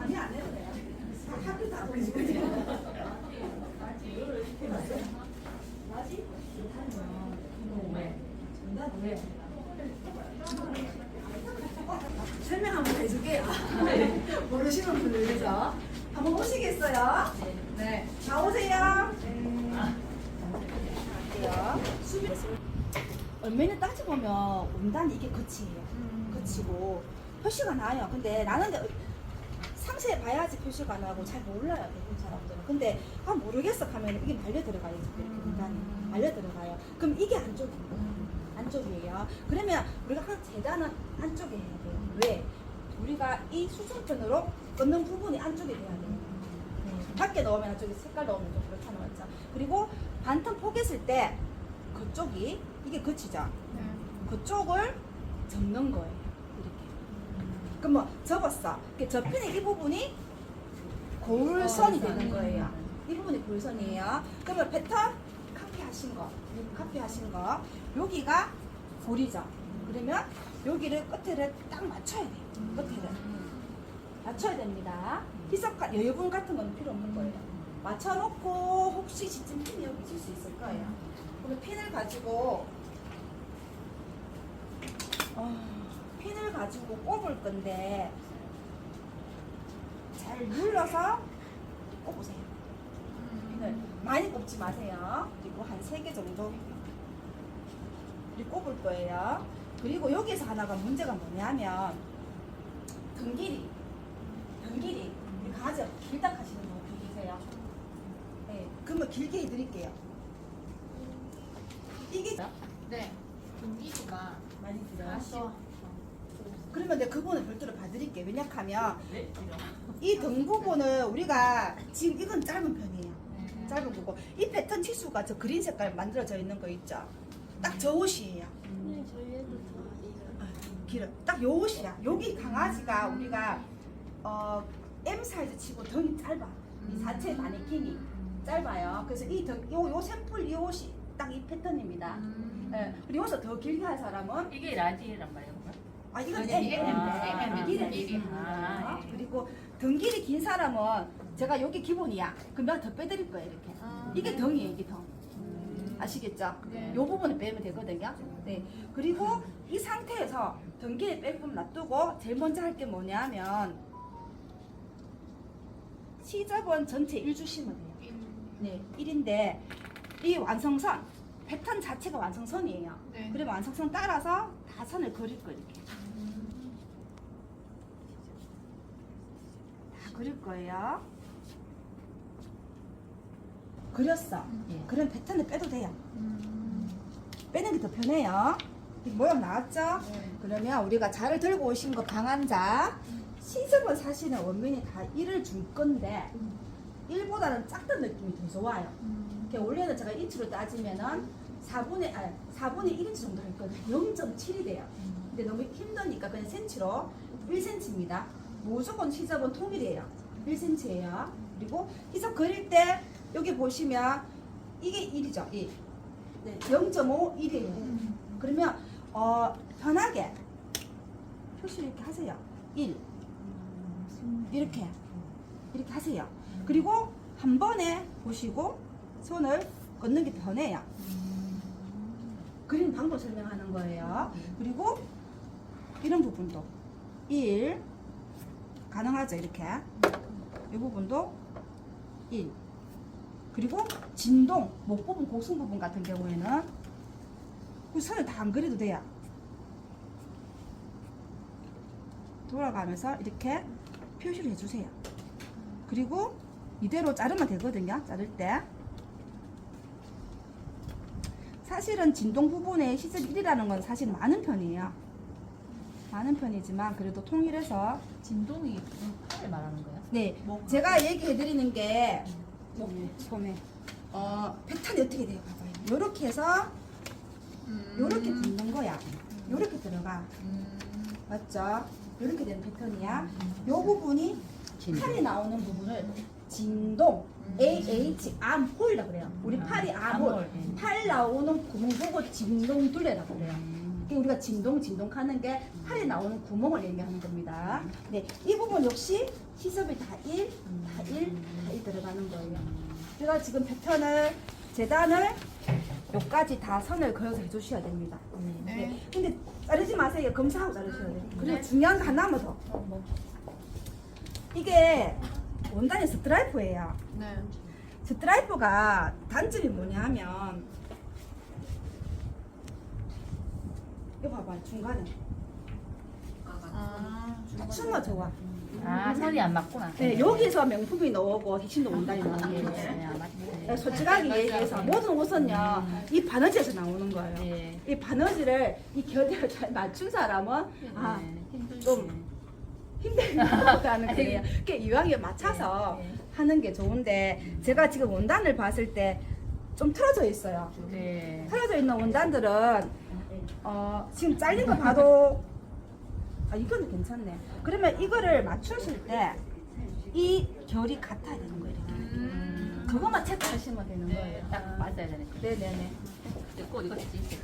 아니 안 해도 돼요. 학교 다 보이지. 맞지? 왜? 설명 한번 해줄게요. 모르시는 분들 위해서 한번 보시겠어요? 네. 나오세요. 얼마나 따져보면 원단이 이게 거치예요. 거치고 표시가 나요. 근데 나는 상세히 봐야지 표시가 나고 잘 몰라요. 대부분 사람들은. 근데 모르겠어 하면 이게 말려 들어가요. 이렇게 원단이 말려 들어가요. 그럼 이게 안쪽이에요. 그러면 우리가 한 재단은 안쪽에 해야 돼요. 왜? 우리가 이 수선편으로 걷는 부분이 안쪽에 돼야 돼요. 밖에 넣으면 안쪽에 색깔 넣으면 좀 그렇잖아, 맞죠? 그리고 반텀 포개을 때 그쪽이 이게 거치죠. 그쪽을 접는 거예요. 이렇게. 그럼 뭐 접었어. 접히는 이 부분이 골선이 되는 거예요. 이 부분이 골선이에요. 그러면 패턴 카피하신 거 여기가 골이죠. 그러면 여기를 끝에를 딱 맞춰야 돼요. 끝에를 맞춰야 됩니다. 희석과 여유분 같은 건 필요 없는 거예요. 맞춰놓고 혹시 지금 핀이 여기 있을 수 있을 거예요. 그러면 핀을 가지고 꼽을 건데 잘 눌러서 꼽으세요. 핀을 많이 꼽지 마세요. 그리고 한 3개 정도 꼽을 거예요. 그리고 여기서 하나가 문제가 뭐냐면 등 길이 우리 가져 길다 하시는 분 계세요. 네, 그러면 길게 해드릴게요. 이게 네. 등기가 많이 들어요. 그러면 내가 그거는 별도로 봐드릴게요. 왜냐하면 이 등 부분은 우리가 지금 이건 짧은 편이에요. 짧은 거고 이 패턴 치수가 저 그린 색깔 만들어져 있는 거 있죠. 딱 저 옷이에요. 네, 저희도 다 길어. 딱 요 옷이야. 여기 강아지가 우리가 M 사이즈 치고 등이 짧아. 이 자체 마네킹이 짧아요. 그래서 요 샘플 이 옷이 딱 이 패턴입니다. 네. 그리고 여기서 더 길게 할 사람은 이게 라지란 말이에요? 이건 이게 M. 그리고 등 길이 긴 사람은 제가 여기 기본이야. 그럼 내가 더 빼드릴 거예요. 이렇게. 이게 등이에요. 이게 등. 아시겠죠? 네. 이 부분을 빼면 되거든요. 네. 그리고 이 상태에서 등 길이 뺄 부분 놔두고 제일 먼저 할 게 뭐냐면 시접은 전체 1 주시면 돼요. 네, 1인데 이 완성선 패턴 자체가 완성선이에요. 네. 그러면 완성선 따라서 다 선을 그릴 거예요. 이렇게 다 그릴 거예요. 그렸어. 그럼 패턴을 빼도 돼요. 빼는 게 더 편해요. 모양 나왔죠? 그러면 우리가 자를 들고 오신 거 방한자 시접은 사실은 원면이 다 1을 줄 건데 1보다는 작던 느낌이 더 좋아요. 원래는 제가 인치로 따지면은 4분의 1인치 정도 했거든요. 0.7이 돼요. 근데 너무 힘드니까 그냥 센치로 1cm입니다. 무조건 시접은 통일이에요. 1cm예요. 그리고 시접 그릴 때 여기 보시면 이게 1이죠. 1. 네, 0.5, 1이에요. 그러면 편하게 표시를 이렇게 하세요. 1. 이렇게 하세요. 그리고 한 번에 보시고 손을 걷는 게 편해요. 그림 방법 설명하는 거예요. 그리고 이런 부분도 1 가능하죠. 이렇게 이 부분도 1. 그리고 진동, 목 부분, 곡선 부분 같은 경우에는 그 선을 다 안 그려도 돼요. 돌아가면서 이렇게 표시를 해주세요. 그리고 이대로 자르면 되거든요. 자를 때 사실은 진동 부분에 시접 1이라는 건 사실 많은 편이에요. 많은 편이지만 그래도 통일해서 진동이 팔을 말하는 거예요? 네, 제가 얘기해 드리는 게 소매 패턴이 어떻게 돼요? 봐봐요. 요렇게 해서 요렇게 붙는 거야. 요렇게 들어가. 맞죠? 요렇게 되는 패턴이야. 요 부분이 팔이 나오는 부분을 진동 AH 암홀이라고 그래요. 우리 팔이 암홀. 팔 나오는 구멍 보고 진동 둘레라고 그래요. 이게 우리가 진동 하는 게 팔에 나오는 구멍을 얘기하는 겁니다. 네, 이 부분 역시 시접이 다 1 들어가는 거예요. 제가 지금 패턴을 재단을 여기까지 다 선을 그어서 해주셔야 됩니다. 네. 근데 자르지 마세요. 검사하고 자르셔야 돼요. 그리고 중요한 거 하나만 더. 이게 원단이 스트라이프예요. 네. 스트라이프가 단점이 뭐냐면 이거 봐봐 중간에 맞춤만 좋아. 아, 선이 안 맞구나. 네, 여기서 명품이 나오고 핵심도 원단이 나오는 거예요. 네, 맞네. 네, 솔직하게 얘기해서 모든 옷은요 이 바느질에서 나오는 거예요. 네. 이 바느질을 이 결대를 잘 맞춘 사람은 좀 힘들다는 거예요. 그게 이왕에 맞춰서 하는 게 좋은데 제가 지금 원단을 봤을 때 좀 틀어져 있어요. 네. 틀어져 있는 원단들은 지금 잘린 거 봐도 이거는 괜찮네. 그러면 이거를 맞추실 때 이 결이 같아야 되는 거예요. 이렇게. 그것만 체크하시면 되는 거예요. 딱 맞아야 되니까. 네네네. 됐고 이거 진짜.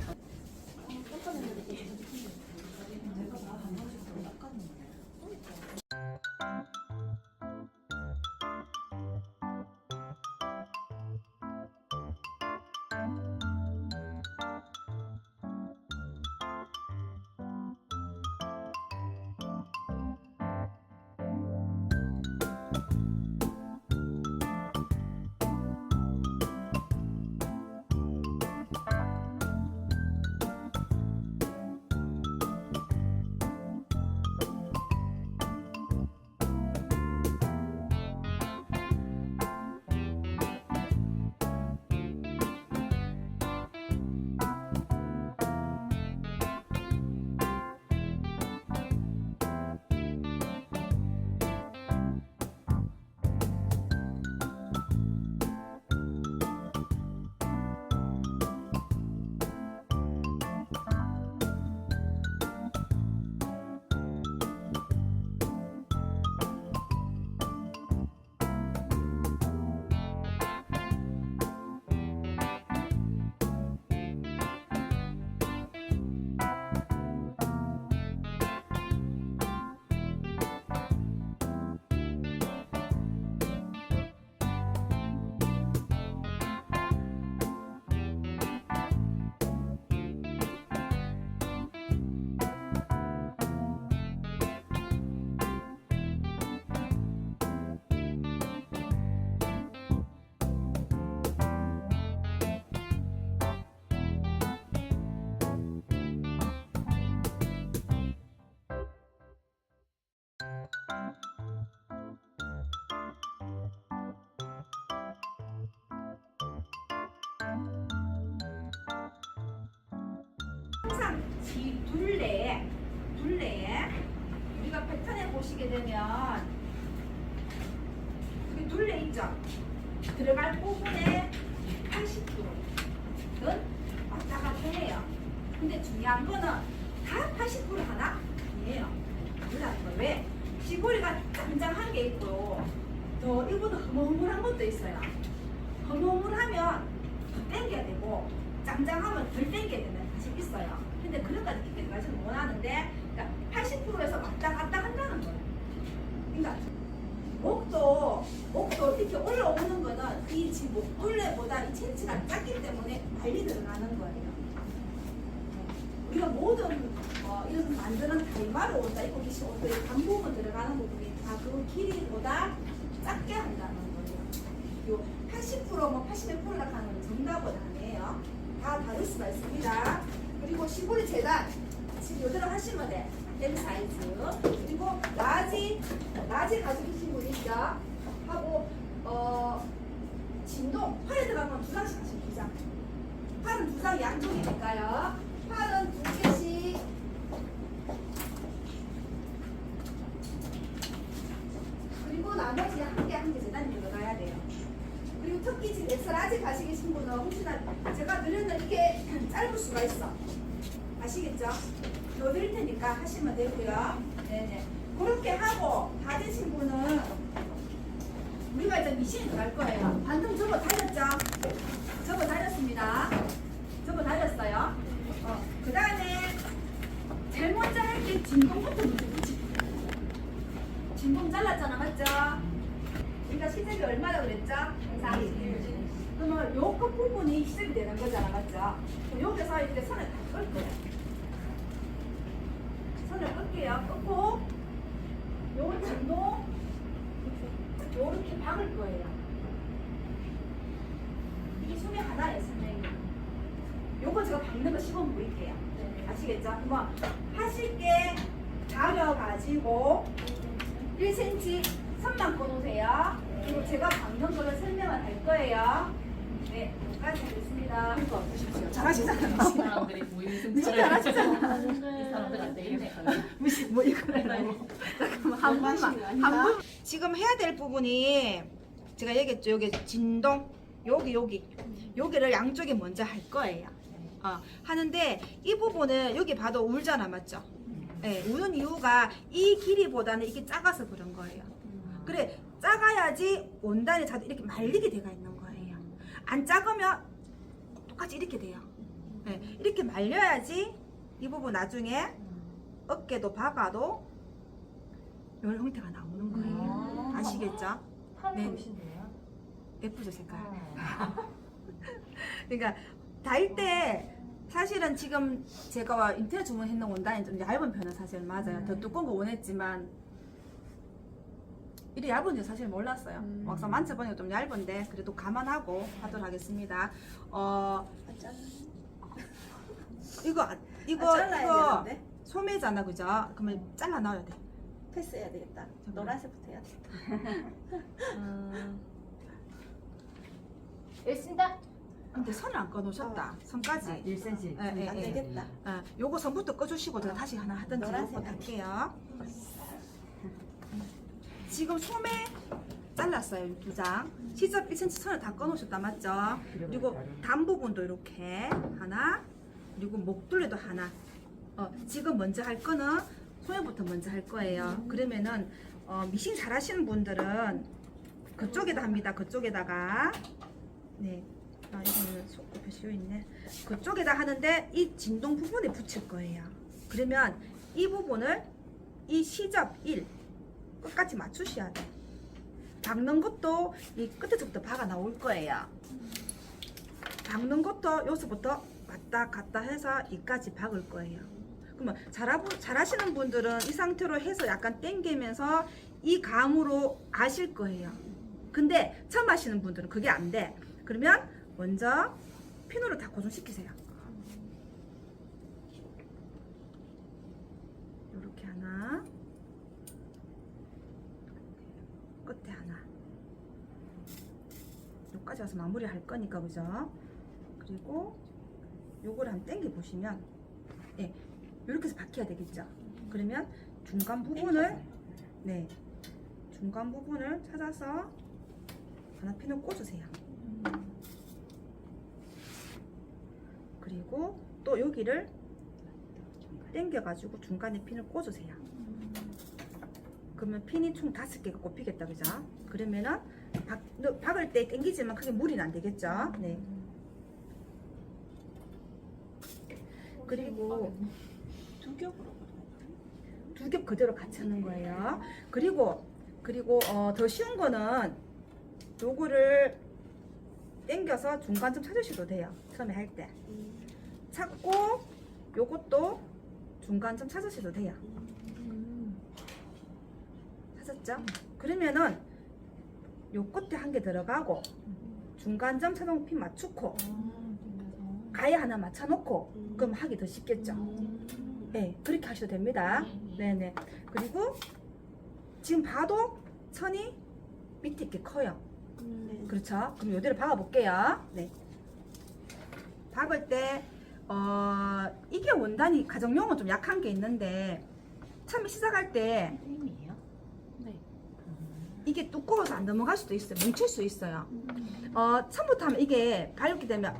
항상 둘레에 우리가 패턴에 보시게 되면 여기 둘레 있죠? 들어갈 부분의 80%는 왔다 갔다 해요. 근데 중요한 거는 다 80% 하나? 아니에요. 아니라는 거예요. 왜? 시보리가 짱짱한 게 있고 또 이거보다 허물허물한 것도 있어요. 허물허물하면 더 당겨야 되고 짱짱하면 덜 당겨야 되는 사실 있어요. 근데 그런까지 그렇게까지는 원하는데 그러니까 80%에서 왔다 갔다 한다는 거예요. 그러니까 목도 이렇게 올라오는 거는 이 지금 둘레보다 이 체치가 작기 때문에 빨리 들어가는 거예요. 우리가 모든 이런 만드는 다이마로 온다 입고 계신 옷들이 반부분 들어가는 부분이 다 그 길이보다 작게 한다는 거예요. 요 80% 뭐 81%라 하는 건 정답은 아니에요. 다 다를 수가 있습니다. 그리고 시보리 재단 지금 요대로 하시면 돼. M 사이즈 그리고 라지 가지고 계신 분 있죠? 하고 진동 팔에 들어가면 2장씩 하시면 2장. 팔은 2장 양쪽이니까요. 팔은 2개씩. 그리고 나머지 한 개 재단이 들어가야 돼요. 그리고 특히 지금 엑스라지 가시 계신 분은 혹시나 제가 늘으면 이게 짧을 수가 있어. 아시겠죠? 더 드릴 테니까 하시면 되고요. 네네. 그렇게 하고 다 되신 분은 우리가 이제 미신이 들어갈 거예요. 반등 접어 달렸죠? 접어 달렸습니다. 접어 달렸어요. 그 다음에 진동부터 먼저 붙이. 진동 잘랐잖아, 맞죠? 그러니까 시접이 얼마나 그랬죠? 40. 그러면 요 끝 부분이 시접이 되는 거잖아, 맞죠? 그럼 여기서 이렇게 선을 다 끌 거야. 선을 끌게요. 끌고 요 진동 요렇게 박을 거예요. 이게 소매 하나예요, 선생님. 요거 제가 박는 거 시범 보일게요. 아시겠죠? 그럼 하실 게 가려가지고 1cm 선만 꺼놓으세요. 그리고 제가 박는 거를 설명을 할 거예요. 네, 여기까지 하겠습니다. 이거 어떠십시오? 잘하시잖아요. 사람들이 모이는 잘하시잖아. 이 사람들한테 이래. 무시 뭐 이거라고. 잠깐만 한 분만 한 분. 지금 해야 될 부분이 제가 얘기했죠. 여기 진동 여기를 양쪽에 먼저 할 거예요. 하는데 이 부분은 여기 봐도 울잖아, 맞죠? 네, 우는 이유가 이 길이보다는 이게 작아서 그런 거예요. 그래, 작아야지 원단이 자도 이렇게 말리게 돼가 있는 거예요. 안 작으면 똑같이 이렇게 돼요. 네, 이렇게 말려야지 이 부분 나중에 어깨도 박아도 이런 형태가 나오는 거예요. 아시겠죠? 네. 예쁘죠, 색깔? 그러니까 달 때 사실은 지금 제가 인터넷 주문했는 원단이 좀 얇은 편은 사실 맞아요. 더 두꺼운 거 원했지만 이리 얇은지 사실 몰랐어요. 막상 만져보니까 좀 얇은데 그래도 감안하고 하도록 하겠습니다. 이거 소매잖아, 그죠? 그러면 잘라 넣어야 돼. 패스해야 되겠다. 노란색부터 해야 되겠다. 일신다. 근데 선을 안 꺼놓으셨다. 선까지. 1cm. 예, 예, 안 예. 되겠다. 요거 선부터 꺼주시고 제가 다시 하나 하든지 노란색 요거 할게요. 지금 소매 잘랐어요, 두 장. 시접 1cm 선을 다 꺼놓으셨다, 맞죠? 그리고 단 부분도 이렇게 하나, 그리고 목둘레도 하나. 지금 먼저 할 거는 소매부터 먼저 할 거예요. 그러면은 미싱 잘하시는 분들은 그쪽에다 합니다. 그쪽에다가 네. 이거는 속도 표시요 있네. 그쪽에다 하는데 이 진동 부분에 붙일 거예요. 그러면 이 부분을 이 시접 1 끝까지 맞추셔야 돼. 박는 것도 이 끝에서부터 박아 나올 거예요. 박는 것도 여기서부터 왔다 갔다 해서 이까지 박을 거예요. 그러면 잘하시는 분들은 이 상태로 해서 약간 당기면서 이 감으로 아실 거예요. 근데 처음 하시는 분들은 그게 안 돼. 그러면 먼저 핀으로 다 고정시키세요. 이렇게 하나, 끝에 하나. 여기까지 와서 마무리 할 거니까, 그죠? 그리고 요걸 한번 당겨 보시면, 예, 이렇게 해서 박혀야 되겠죠? 그러면 중간 부분을, 네, 중간 부분을 찾아서 하나 핀을 꽂으세요. 그리고 또 여기를 당겨가지고 중간에 핀을 꽂으세요. 그러면 핀이 총 5개가 꼽히겠다, 그죠? 그러면은 박을 때 당기지만 크게 무리는 안 되겠죠? 네. 그리고 두 겹으로. 두 겹 그대로 같이 하는 거예요. 그리고 더 쉬운 거는 요거를 당겨서 중간 좀 찾으셔도 돼요. 처음에 할 때. 찾고 요것도 중간 좀 찾으셔도 돼요. 찾았죠? 그러면은 요 끝에 한 개 들어가고 중간점 차동 핀 맞추고 가에 하나 맞춰놓고 그럼 하기 더 쉽겠죠? 네, 그렇게 하셔도 됩니다. 네네. 그리고 지금 봐도 선이 밑에 이렇게 커요. 그렇죠? 그럼 요대로 박아볼게요. 네. 박을 때 이게 원단이 가정용은 좀 약한 게 있는데 처음에 시작할 때 선생님이에요? 네. 이게 두꺼워서 안 넘어갈 수도 있어요. 뭉칠 수 있어요. 처음부터 하면 이게 밟게 되면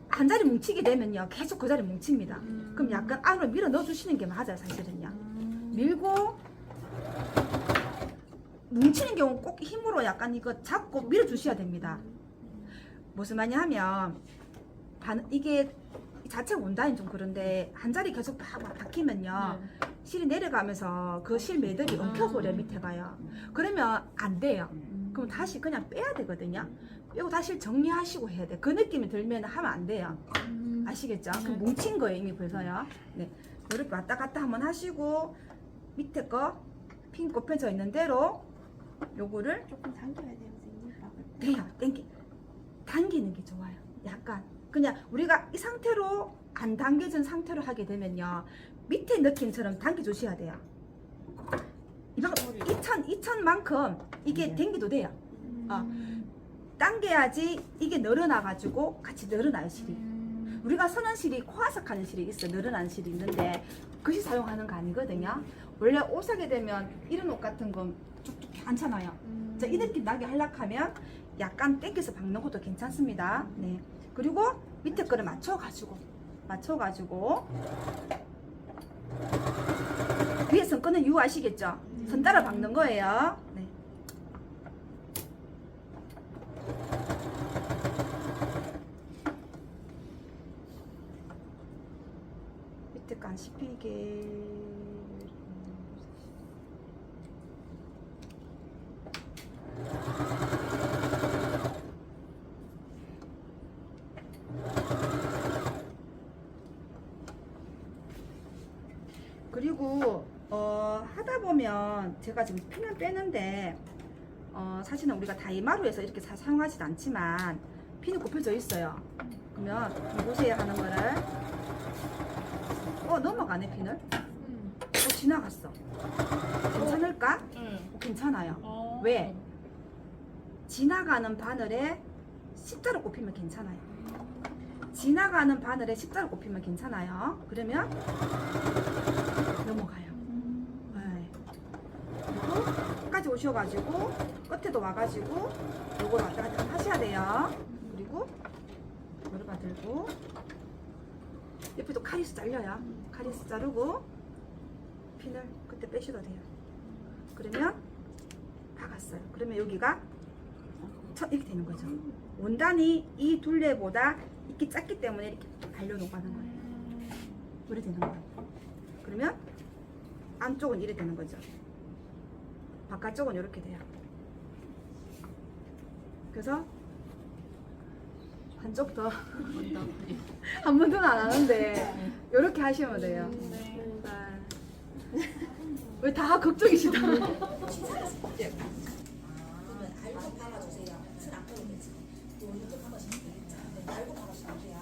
한 자리 뭉치게 되면요 계속 그 자리 뭉칩니다. 그럼 약간 안으로 밀어 넣어주시는 게 맞아요, 사실은요. 밀고 뭉치는 경우 꼭 힘으로 약간 이거 잡고 밀어주셔야 됩니다. 무슨 말이냐 하면 이게 자체 원단이 좀 그런데 한 자리 계속 막 박히면요 실이 내려가면서 그 실 매듭이 엉켜버려 밑에 가요. 그러면 안 돼요. 그럼 다시 그냥 빼야 되거든요. 빼고 다시 정리하시고 해야 돼. 그 느낌이 들면 하면 안 돼요. 아시겠죠? 그 뭉친 거예요 이미 벌써요. 네, 이렇게 왔다 갔다 한번 하시고 밑에 거 핀 꼽혀져 있는 대로 요거를 조금 당겨야 돼요, 선생님. 막을 때. 돼요. 당기는 게 좋아요. 약간 그냥 우리가 이 상태로 안 당겨진 상태로 하게 되면요 밑에 느낌처럼 당겨 주셔야 돼요. 이만큼 2천만큼 이게 당겨도 돼요. 당겨야지 이게 늘어나 가지고 같이 늘어나요 실이. 우리가 서는 실이 코아삭하는 실이 있어. 늘어나는 실이 있는데 그 실 사용하는 거 아니거든요. 원래 옷 사게 되면 이런 옷 같은 건 쭉쭉 괜찮아요. 자, 이 느낌 나게 하려면 약간 당겨서 박는 것도 괜찮습니다. 네. 그리고 밑에 거를 맞춰가지고 위에 선 끄는 이유 아시겠죠? 선 따라 박는 거예요. 네. 밑에 거 안 씹히게. 그리고 하다 보면 제가 지금 핀을 빼는데 사실은 우리가 다이마루에서 이렇게 사용하진 않지만 핀이 꼽혀져 있어요. 그러면 이곳에 하는 거를 넘어가네 핀을. 지나갔어. 괜찮을까? 괜찮아요. 왜? 지나가는 바늘에 십자로 꼽히면 괜찮아요. 지나가는 바늘에 십자로 꼽히면 괜찮아요. 그러면 넘어가요. 네. 그리고 끝까지 오셔가지고 끝에도 와가지고 요걸 왔다 갔다 하셔야 돼요. 그리고 요를 들고 옆에도 카리스 잘려요. 카리스 자르고 핀을 그때 빼셔도 돼요. 그러면 박았어요. 그러면 여기가 이렇게 되는 거죠. 원단이 이 둘레보다 이렇게 작기 때문에 이렇게 발려놓가는 거예요. 이렇게 되는 거예요. 그러면 안쪽은 이렇게 되는 거죠. 바깥쪽은 이렇게 돼요. 그래서 한쪽 더 한 번도 안 하는데 이렇게 하시면 돼요. 왜 다 걱정이시다. 그러면 알고 박아주세요. 손 안 꺼도 되지. 이거 한 번씩 알고 박아주시면 돼요.